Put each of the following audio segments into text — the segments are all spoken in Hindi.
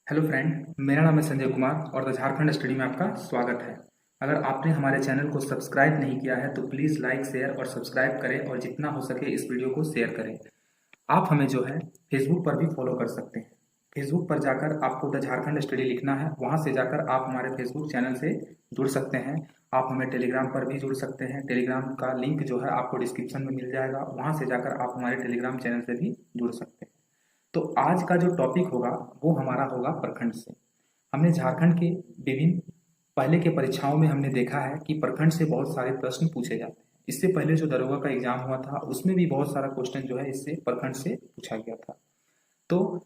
हेलो फ्रेंड, मेरा नाम है संजय कुमार और द झारखंड स्टडी में आपका स्वागत है। अगर आपने हमारे चैनल को सब्सक्राइब नहीं किया है तो प्लीज़ लाइक शेयर और सब्सक्राइब करें और जितना हो सके इस वीडियो को शेयर करें। आप हमें जो है फेसबुक पर भी फॉलो कर सकते हैं। फेसबुक पर जाकर आपको द झारखंड स्टडी लिखना है, वहाँ से जाकर आप हमारे फेसबुक चैनल से जुड़ सकते हैं। आप हमें टेलीग्राम पर भी जुड़ सकते हैं। टेलीग्राम का लिंक जो है आपको डिस्क्रिप्शन में मिल जाएगा, वहाँ से जाकर आप हमारे टेलीग्राम चैनल से भी जुड़ सकते हैं। तो आज का जो टॉपिक होगा वो हमारा होगा प्रखंड से। हमने झारखंड के विभिन्न पहले के परीक्षाओं में हमने देखा है कि प्रखंड से बहुत सारे प्रश्न पूछे जाते हैं। इससे पहले जो दरोगा का एग्जाम हुआ था उसमें भी बहुत सारा क्वेश्चन जो है इससे प्रखंड से पूछा गया था। तो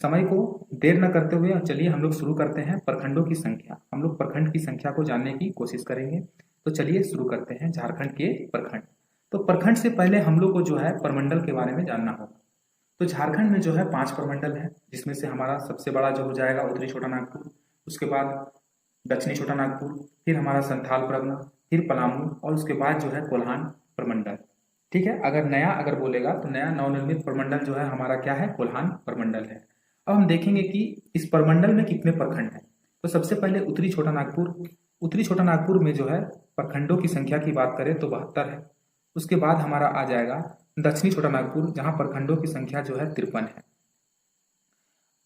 समय को देर न करते हुए चलिए हम लोग शुरू करते हैं। प्रखंडों की संख्या, हम लोग प्रखंड की संख्या को जानने की कोशिश करेंगे। तो चलिए शुरू करते हैं झारखंड के प्रखंड। तो प्रखंड से पहले हम लोग को जो है प्रमंडल के बारे में जानना होगा। तो झारखंड में जो है 5 प्रमंडल है, जिसमें से हमारा सबसे बड़ा जो हो जाएगा उत्तरी छोटा नागपुर, उसके बाद दक्षिणी छोटा नागपुर, फिर हमारा संथाल परगना, फिर पलामू और उसके बाद जो है कोल्हान प्रमंडल। ठीक है, अगर बोलेगा तो नया नवनिर्मित प्रमंडल जो है हमारा क्या है, कोल्हान प्रमंडल है। अब हम देखेंगे कि इस प्रमंडल में कितने प्रखंड हैं। तो सबसे पहले उत्तरी छोटा नागपुर। उत्तरी छोटा नागपुर में जो है प्रखंडों की संख्या की बात करें तो 72 है। उसके बाद हमारा आ जाएगा दक्षिणी छोटा नागपुर, जहां प्रखंडों की संख्या जो है 53 है।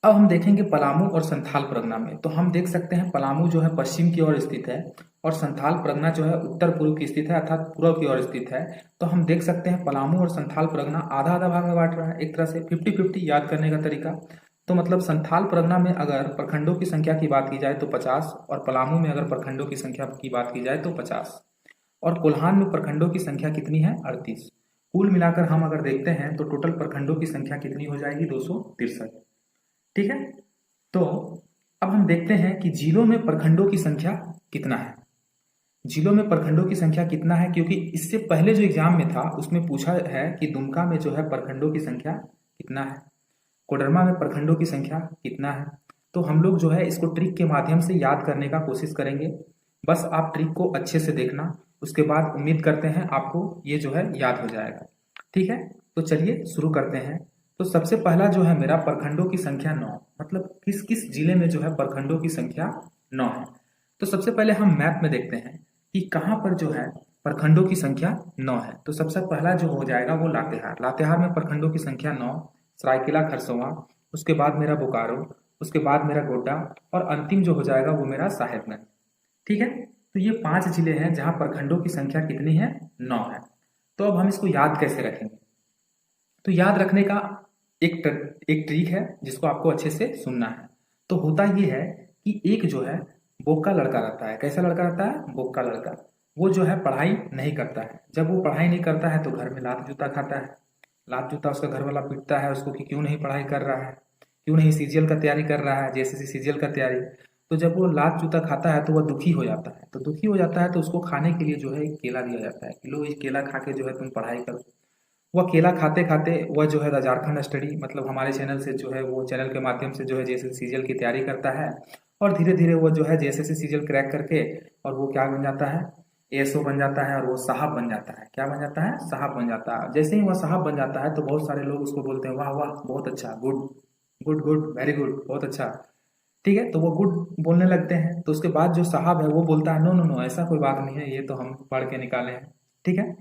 अब हम देखेंगे पलामू और संथाल परगना में। तो हम देख सकते हैं पलामू जो है पश्चिम की ओर स्थित है और संथाल परगना जो है उत्तर पूर्व की स्थित है, अर्थात पूर्व की ओर स्थित है। तो हम देख सकते हैं पलामू और संथाल परगना आधा आधा भाग में बांट रहा है, एक तरह से 50-50 याद करने का तरीका। तो मतलब संथाल परगना में अगर प्रखंडों की संख्या की बात की जाए तो 50, और पलामू में अगर प्रखंडों की संख्या की बात की जाए तो 50, और कोल्हान में प्रखंडों की संख्या कितनी है, 38। कुल मिलाकर हम अगर देखते हैं तो टोटल प्रखंडों की संख्या कितनी हो जाएगी, 263। ठीक है, तो अब हम देखते हैं कि जिलों में प्रखंडों की संख्या कितना है। जिलों में प्रखंडों की संख्या कितना है, क्योंकि इससे पहले जो एग्जाम में था उसमें पूछा है कि दुमका में जो है प्रखंडों की संख्या कितना है, कोडरमा में प्रखंडों की संख्या कितना है। तो हम लोग जो है इसको ट्रिक के माध्यम से याद करने का कोशिश करेंगे। बस आप ट्रिक को अच्छे से देखना, उसके बाद उम्मीद करते हैं आपको ये जो है याद हो जाएगा। ठीक है, तो चलिए शुरू करते हैं। तो सबसे पहला जो है मेरा प्रखंडों की संख्या 9, मतलब किस किस जिले में जो है प्रखंडों की संख्या 9 है। तो सबसे पहले हम मैप में देखते हैं कि कहाँ पर जो है प्रखंडों की संख्या 9 है। तो सबसे पहला जो हो जाएगा वो लातेहार। लातेहार में प्रखंडों की संख्या 9, सरायकेला खरसोवा, उसके बाद मेरा बोकारो, उसके बाद मेरा गोड्डा, और अंतिम जो हो जाएगा वो मेरा साहेबगंज। ठीक है, तो ये 5 जिले हैं जहां प्रखंडों की संख्या कितनी है, 9 है। तो अब हम इसको याद कैसे रखेंगे। तो याद रखने का एक ट्रिक है जिसको आपको अच्छे से सुनना है। तो होता ये है कि एक जो है बोक्का लड़का रहता है। कैसा लड़का रहता है, बोक्का लड़का। वो जो है पढ़ाई नहीं करता है। जब वो पढ़ाई नहीं करता है तो घर में लात जूता खाता है। लात जूता उसका घर वाला पीटता है उसको कि क्यों नहीं पढ़ाई कर रहा है, क्यों नहीं सीजीएल का तैयारी कर रहा है, जेएसएससी सीजीएल का तैयारी। तो जब वो लात जूता खाता है तो वह दुखी हो जाता है। तो दुखी हो जाता है तो उसको खाने के लिए जो है एक केला दिया जाता है कि लो ये केला खा के जो है तुम पढ़ाई करो। वह केला खाते खाते वह जो है झारखंड स्टडी, मतलब हमारे चैनल से जो है वो चैनल के माध्यम से जो है जेएसएससी सीजीएल की तैयारी करता है। और धीरे धीरे वो जो है जेएसएससी सीजीएल क्रैक करके और वो क्या बन जाता है, एएसओ बन जाता है, और वो साहब बन जाता है। क्या बन जाता है, साहब बन जाता है। जैसे ही वह साहब बन जाता है तो बहुत सारे लोग उसको बोलते हैं वाह वाह बहुत अच्छा, good good good, very good, बहुत अच्छा। ठीक है, तो वो गुड बोलने लगते हैं। तो उसके बाद जो साहब है वो बोलता है नो नो नो, ऐसा कोई बात नहीं है, ये तो हम पढ़ के निकाले हैं। ठीक है,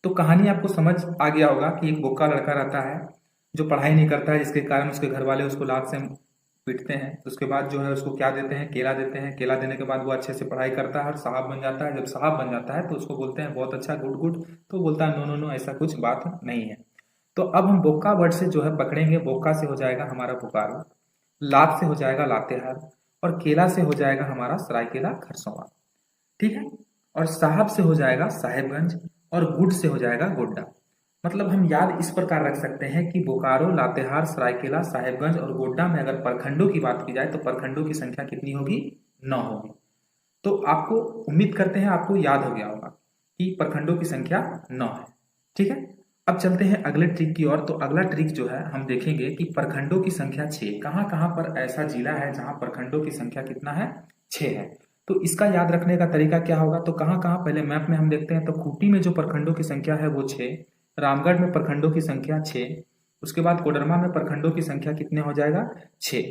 तो कहानी आपको समझ आ गया होगा कि एक बोका लड़का रहता है जो पढ़ाई नहीं करता है, जिसके कारण उसके घर वाले उसको लात से पीटते हैं। तो उसके बाद जो है उसको क्या देते हैं, केला देते हैं। केला देने के बाद वो अच्छे से पढ़ाई करता है और साहब बन जाता है। जब साहब बन जाता है तो उसको बोलते हैं बहुत अच्छा, गुड गुड। तो बोलता है नो नो नो, ऐसा कुछ बात नहीं है। तो अब हम बोका वर्ड से जो है पकड़ेंगे। बोका से हो जाएगा हमारा बोकारो, लात से हो जाएगा लातेहार, और केला से हो जाएगा हमारा सरायकेला खरसोवा। ठीक है, और साहब से हो जाएगा साहेबगंज, और गुड से हो जाएगा गोड्डा। मतलब हम याद इस प्रकार रख सकते हैं कि बोकारो, लातेहार, सरायकेला, साहेबगंज और गोड्डा में अगर प्रखंडों की बात की जाए तो प्रखंडों की संख्या कितनी होगी, 9 होगी। तो आपको उम्मीद करते हैं आपको याद हो गया होगा कि प्रखंडों की संख्या 9 है। ठीक है, अब चलते हैं अगले ट्रिक की ओर। तो अगला ट्रिक जो है हम देखेंगे कि प्रखंडों की संख्या 6। कहाँ कहाँ पर ऐसा जिला है जहां प्रखंडों की संख्या कितना है, 6 है। तो इसका याद रखने का तरीका क्या होगा। तो कहाँ कहाँ पहले मैप में हम देखते हैं। तो खूंटी में जो प्रखंडों की संख्या है वो 6, रामगढ़ में प्रखंडों की संख्या 6, उसके बाद कोडरमा में प्रखंडों की संख्या कितने हो जाएगा 6,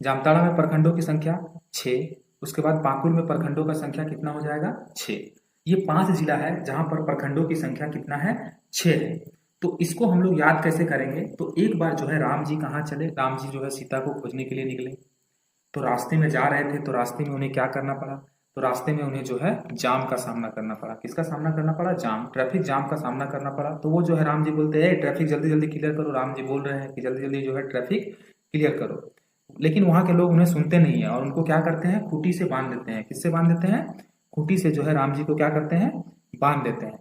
जामताड़ा में प्रखंडों की संख्या 6, उसके बाद पाकुड़ में प्रखंडों का संख्या कितना हो जाएगा 6। ये 5 जिला है जहां पर प्रखंडों की संख्या कितना है 6 है। तो इसको हम लोग याद कैसे करेंगे, तो एक बार जो है राम जी कहाँ चले, राम जी जो है सीता को खोजने के लिए निकले, तो रास्ते में जा रहे थे, तो रास्ते में उन्हें क्या करना पड़ा, तो रास्ते में उन्हें जो है जाम का सामना करना पड़ा। किसका सामना करना पड़ा, जाम, ट्रैफिक जाम का सामना करना पड़ा। तो वो जो है राम जी बोलते हैं ट्रैफिक जल्दी जल्दी क्लियर करो, राम जी बोल रहे हैं कि जल्दी जल्दी जो है ट्रैफिक क्लियर करो, लेकिन वहां के लोग उन्हें सुनते नहीं है और उनको क्या करते हैं, खूंटी से बांध देते हैं। किससे बांध देते हैं, खूंटी से जो है राम जी को क्या करते हैं, बांध देते हैं।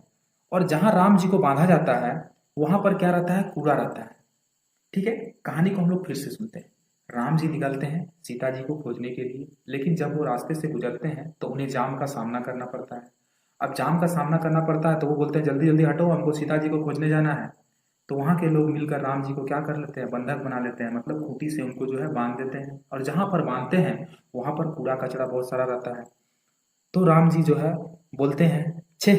और जहां राम जी को बांधा जाता है वहां पर क्या रहता है, कूड़ा रहता है। ठीक है, कहानी को हम लोग फिर से सुनते हैं। राम जी निकलते हैं सीता जी को खोजने के लिए, लेकिन जब वो रास्ते से गुजरते हैं तो उन्हें जाम का सामना करना पड़ता है। अब जाम का सामना करना पड़ता है तो वो बोलते हैं जल्दी जल्दी हटो, हमको सीता जी को खोजने जाना है। तो वहां के लोग मिलकर राम जी को क्या कर लेते हैं, बंधक बना लेते हैं, मतलब खूंटी से उनको जो है बांध देते हैं। और जहां पर बांधते हैं वहां पर कूड़ा कचरा बहुत सारा रहता है। तो राम जी जो है बोलते हैं छे,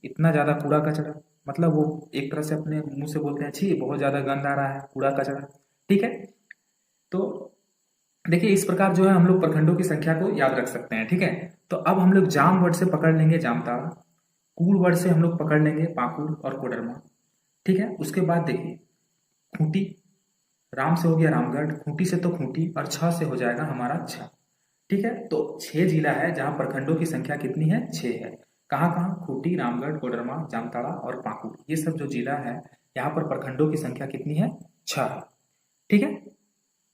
इतना ज्यादा कूड़ा कचरा, मतलब वो एक तरह से अपने मुंह से बोलते हैं छी, बहुत ज्यादा गंद आ रहा है, कूड़ा कचरा। ठीक है, तो देखिए इस प्रकार जो है हम लोग प्रखंडों की संख्या को याद रख सकते हैं। ठीक है, तो अब हम लोग जाम वर्ड से पकड़ लेंगे जामताड़ा, कूड़ वर्ड से हम लोग पकड़ लेंगे पाकुड़ और कोडरमा। ठीक है, उसके बाद देखिए खूंटी, राम से हो गया रामगढ़, खूंटी से तो खूंटी, और छ से हो जाएगा हमारा छ। ठीक है, तो 6 जिला है जहां प्रखंडों की संख्या कितनी है, 6 है। कहाँ कहाँ, खूंटी, रामगढ़, कोडरमा, जामताड़ा और पाकुड़, ये सब जो जिला है यहाँ पर प्रखंडों की संख्या कितनी है, 6 है। ठीक है,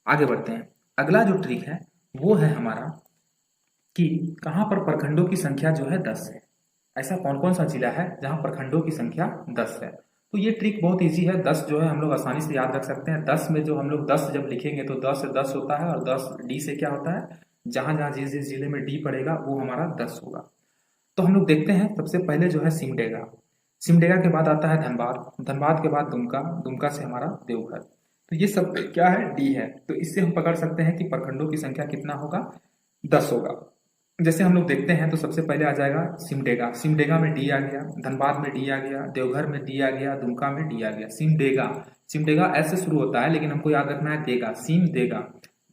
आगे बढ़ते हैं। अगला जो ट्रिक है वो है हमारा कि कहां पर प्रखंडों की संख्या जो है 10 है। ऐसा कौन कौन सा जिला है जहां प्रखंडों की संख्या 10 है। तो ये ट्रिक बहुत इजी है, 10 जो है हम लोग आसानी से याद रख सकते हैं। 10 में जो हम लोग 10 जब लिखेंगे तो 10 से 10 होता है, और 10 डी से क्या होता है, जहां जहां जिस जिस जिले में डी पड़ेगा वो हमारा 10 होगा। तो हम लोग देखते हैं सबसे पहले जो है सिमडेगा, सिमडेगा के बाद आता है धनबाद, धनबाद के बाद दुमका, दुमका से हमारा देवघर। तो ये सब क्या है, डी है। तो इससे हम पकड़ सकते हैं कि प्रखंडों की संख्या कितना होगा, 10 होगा। जैसे हम लोग देखते हैं तो सबसे पहले आ जाएगा सिमडेगा, सिमडेगा में डी आ गया, धनबाद में डी आ गया, देवघर में डी आ गया, दुमका में डी आ गया। सिमडेगा, सिमडेगा ऐसे शुरू होता है लेकिन हमको याद रखना है देगा, सिम देगा,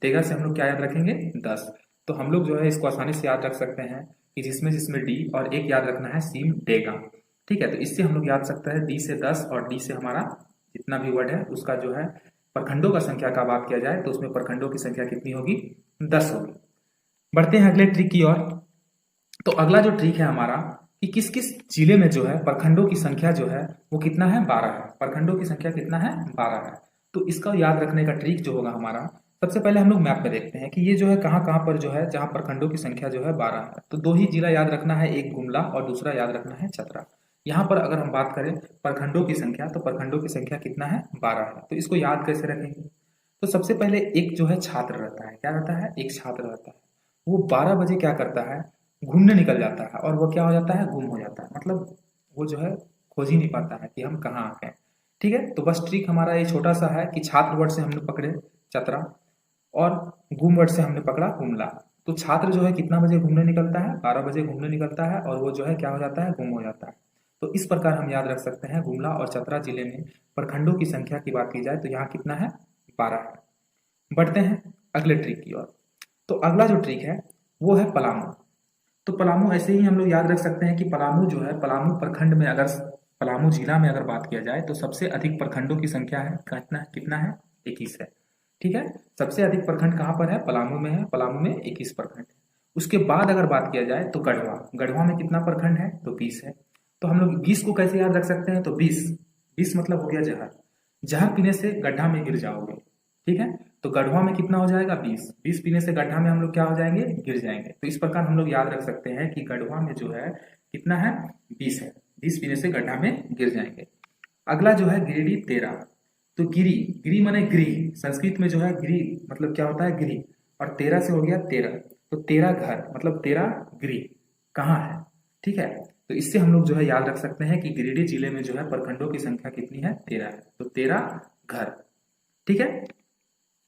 देगा से हम लोग क्या याद रखेंगे, 10। तो हम लोग जो है इसको आसानी से याद रख सकते हैं कि जिसमें जिसमें डी और एक याद रखना है सिम डेगा। ठीक है, तो इससे हम लोग याद सकते हैं डी से 10 और डी से हमारा जितना भी वर्ड है उसका जो है प्रखंडों का संख्या का बात किया जाए तो उसमें प्रखंडों की संख्या कितनी होगी, 10 होगी। बढ़ते हैं अगले ट्रिक की ओर। तो अगला जो ट्रिक है हमारा कि किस किस जिले में जो है प्रखंडों की संख्या जो है वो कितना है, 12 है। प्रखंडों की संख्या कितना है, 12 है। तो इसका याद रखने का ट्रिक जो होगा हमारा, सबसे पहले हम लोग मैप में देखते हैं कि ये जो है कहाँ कहाँ पर जो है जहाँ प्रखंडों की संख्या जो है 12 है। तो 2 ही जिला याद रखना है, एक गुमला और दूसरा याद रखना है चतरा। यहाँ पर अगर हम बात करें प्रखंडों की संख्या तो प्रखंडों की संख्या कितना है, 12 है। तो इसको याद कैसे रखेंगे, तो सबसे पहले एक जो है छात्र रहता है, क्या रहता है, एक छात्र रहता है। वो 12 बजे क्या करता है, घूमने निकल जाता है, और वो क्या हो जाता है, गुम हो जाता है, मतलब वो जो है खोज ही नहीं पाता है कि हम कहाँ आ गए। ठीक है, तो बस ट्रिक हमारा ये छोटा सा है कि छात्र वर्ड से हमने पकड़े चतरा और गुम वर्ड से हमने पकड़ा गुमला। तो छात्र जो है कितना बजे घूमने निकलता है, 12 बजे घूमने निकलता है, और वो जो है क्या हो जाता है, गुम हो जाता है। तो इस प्रकार हम याद रख सकते हैं गुमला और चतरा जिले में प्रखंडों की संख्या की बात की जाए तो यहाँ कितना है, 12 है। बढ़ते हैं अगले ट्रिक की ओर। तो अगला जो ट्रिक है वो है पलामू। तो पलामू ऐसे ही हम लोग याद रख सकते हैं कि पलामू जो है, पलामू प्रखंड में अगर पलामू जिला में अगर बात किया जाए तो सबसे अधिक प्रखंडों की संख्या है कितना, कितना है, 21 है। ठीक है, सबसे अधिक प्रखंड कहाँ पर है, पलामू में है, पलामू में 21 प्रखंड है। उसके बाद अगर बात किया जाए तो गढ़वा, गढ़वा में कितना प्रखंड है, तो 20 है। तो हम लोग 20 को कैसे याद रख सकते हैं, तो 20 मतलब हो गया जहर, जहर पीने से गड्ढा में गिर जाओगे। ठीक है, तो गढ़वा में कितना हो जाएगा, 20 पीने से गड्ढा में हम लोग क्या हो जाएंगे, गिर जाएंगे। तो इस प्रकार हम लोग याद रख सकते हैं कि गढ़वा में जो है कितना है, 20 है, 20 पीने से गड्ढा में गिर जाएंगे। अगला जो है गिरिडीह 13। तो गिरी, गिरी माने गृह, संस्कृत में जो है गृह मतलब क्या होता है, गृह, और 13 से हो गया 13, तो 13 घर मतलब 13 गृह कहाँ है। ठीक है, तो इससे हम लोग जो है याद रख सकते हैं कि गिरिडीह जिले में जो है प्रखंडों की संख्या कितनी है, 13 है, तो 13 घर। ठीक है,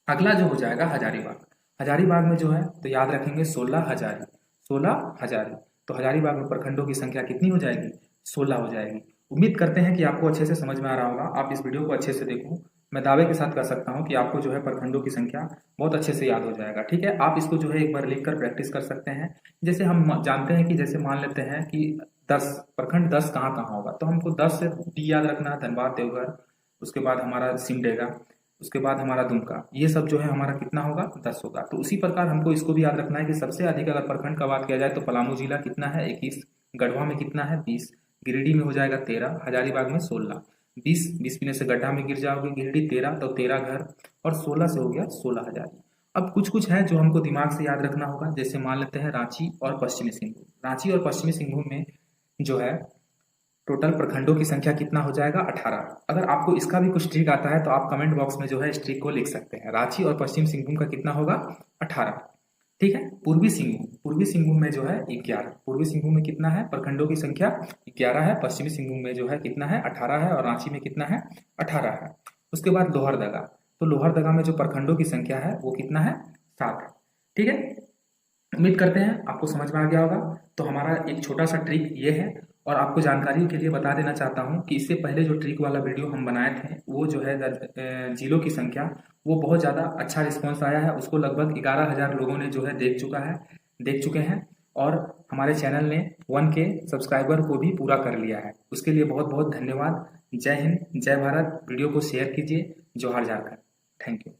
अगला जो हो जाएगा हजारीबाग। हजारीबाग में जो है तो याद रखेंगे 16 हजारी, 16 हजारी। तो हजारीबाग में प्रखंडों की संख्या कितनी हो जाएगी, 16 हो जाएगी। उम्मीद करते हैं कि आपको अच्छे से समझ में आ रहा होगा। आप इस वीडियो को अच्छे से देखो। मैं दावे के साथ कह सकता हूं कि आपको जो है प्रखंडों की संख्या बहुत अच्छे से याद हो जाएगा। ठीक है, आप इसको जो है एक बार लिख कर प्रैक्टिस कर सकते हैं। जैसे हम जानते हैं कि जैसे मान लेते हैं कि 10 प्रखंड 10 कहाँ कहाँ होगा, तो हमको 10 से डी याद रखना है, धनबाद, देवघर, उसके बाद हमारा सिमडेगा, उसके बाद हमारा दुमका, ये सब जो है हमारा कितना होगा, 10 होगा। तो उसी प्रकार हमको इसको भी याद रखना है कि सबसे अधिक अगर प्रखंड का बात किया जाए तो पलामू जिला कितना है, 21, गढ़वा में कितना है, 20, गिरिडीह में हो जाएगा 13, हजारीबाग में 16, 20 पीने से गड्ढा में गिर जाओगे, गिरिडीह 13, तो 13 घर, और 16 से हो गया 16,000। अब कुछ कुछ है जो हमको दिमाग से याद रखना होगा। जैसे मान लेते हैं रांची और पश्चिमी सिंहभूम। रांची और पश्चिमी सिंहभूम में जो है टोटल प्रखंडों की संख्या कितना हो जाएगा, 18। अगर आपको इसका भी कुछ ट्रिक आता है तो आप कमेंट बॉक्स में जो है इस ट्रिक को लिख सकते हैं। रांची और पश्चिम सिंहभूम का कितना होगा, 18। ठीक है, पूर्वी सिंहभूम में जो है 11। पूर्वी सिंहभूम में कितना है, प्रखंडों की संख्या 11 है। पश्चिमी सिंहभूम में जो है कितना है, 18 है। और रांची में कितना है, 18 है। उसके बाद लोहरदगा, तो लोहरदगा में जो प्रखंडों की संख्या है वो कितना है, 7 है। ठीक है, उम्मीद करते हैं आपको समझ में आ गया होगा। तो हमारा एक छोटा सा ट्रिक ये है। और आपको जानकारी के लिए बता देना चाहता हूँ कि इससे पहले जो ट्रिक वाला वीडियो हम बनाए थे वो जो है जिलों की संख्या, वो बहुत ज़्यादा अच्छा रिस्पॉन्स आया है। उसको लगभग 11,000 लोगों ने जो है देख चुके हैं। और हमारे चैनल ने 1K सब्सक्राइबर को भी पूरा कर लिया है। उसके लिए बहुत बहुत धन्यवाद। जय हिंद, जय भारत। वीडियो को शेयर कीजिए। जोहार झारखंड। Thank you.